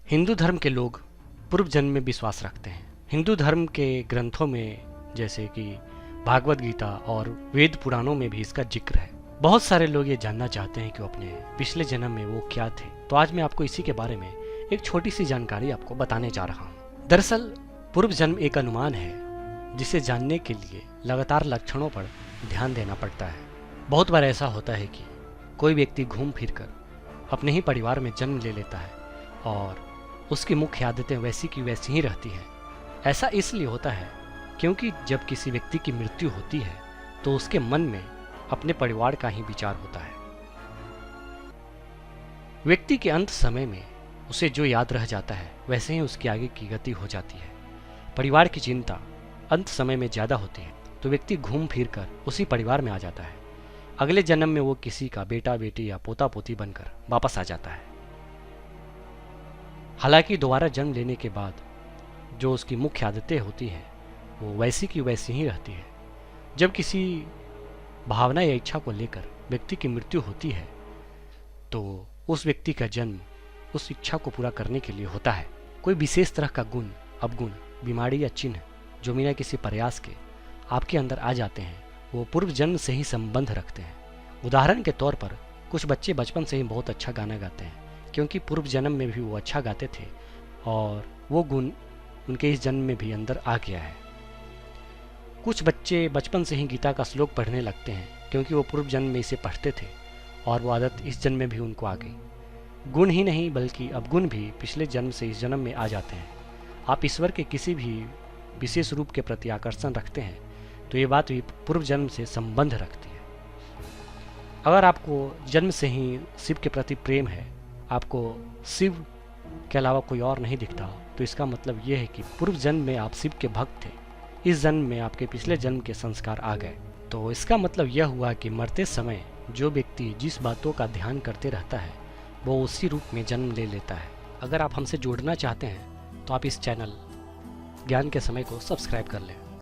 हिंदू धर्म के लोग पूर्व जन्म में विश्वास रखते हैं। हिंदू धर्म के ग्रंथों में जैसे कि भागवत गीता और वेद पुराणों में भी इसका जिक्र है। बहुत सारे लोग ये जानना चाहते हैं कि वो अपने पिछले जन्म में वो क्या थे। तो आज मैं आपको इसी के बारे में एक छोटी सी जानकारी आपको बताने जा रहा हूँ। दरअसल पूर्व जन्म एक अनुमान है जिसे जानने के लिए लगातार लक्षणों पर ध्यान देना पड़ता है। बहुत बार ऐसा होता है कि कोई व्यक्ति घूम फिर कर अपने ही परिवार में जन्म ले लेता है और उसकी मुख्य आदतें वैसी की वैसी ही रहती हैं। ऐसा इसलिए होता है क्योंकि जब किसी व्यक्ति की मृत्यु होती है तो उसके मन में अपने परिवार का ही विचार होता है। व्यक्ति के अंत समय में उसे जो याद रह जाता है वैसे ही उसकी आगे की गति हो जाती है। परिवार की चिंता अंत समय में ज्यादा होती है तो व्यक्ति घूम फिर कर उसी परिवार में आ जाता है। अगले जन्म में वो किसी का बेटा बेटी या पोता पोती बनकर वापस आ जाता है। हालांकि दोबारा जन्म लेने के बाद जो उसकी मुख्य आदतें होती हैं वो वैसी की वैसी ही रहती है। जब किसी भावना या इच्छा को लेकर व्यक्ति की मृत्यु होती है तो उस व्यक्ति का जन्म उस इच्छा को पूरा करने के लिए होता है। कोई विशेष तरह का गुण, अवगुण, बीमारी या चिन्ह जो बिना किसी प्रयास के आपके अंदर आ जाते हैं वो पूर्व जन्म से ही संबंध रखते हैं। उदाहरण के तौर पर कुछ बच्चे बचपन से ही बहुत अच्छा गाना गाते हैं क्योंकि पूर्व जन्म में भी वो अच्छा गाते थे और वो गुण उनके इस जन्म में भी अंदर आ गया है। कुछ बच्चे बचपन से ही गीता का श्लोक पढ़ने लगते हैं क्योंकि वो पूर्व जन्म में इसे पढ़ते थे और वो आदत इस जन्म में भी उनको आ गई। गुण ही नहीं बल्कि अवगुण भी पिछले जन्म से इस जन्म में आ जाते हैं। आप ईश्वर के किसी भी विशेष रूप के प्रति आकर्षण रखते हैं तो ये बात भी पूर्व जन्म से संबंध रखती है। अगर आपको जन्म से ही शिव के प्रति प्रेम है, आपको शिव के अलावा कोई और नहीं दिखता, तो इसका मतलब ये है कि पूर्व जन्म में आप शिव के भक्त थे। इस जन्म में आपके पिछले जन्म के संस्कार आ गए। तो इसका मतलब यह हुआ कि मरते समय जो व्यक्ति जिस बातों का ध्यान करते रहता है वो उसी रूप में जन्म ले लेता है। अगर आप हमसे जुड़ना चाहते हैं तो आप इस चैनल ज्ञान के समय को सब्सक्राइब कर लें।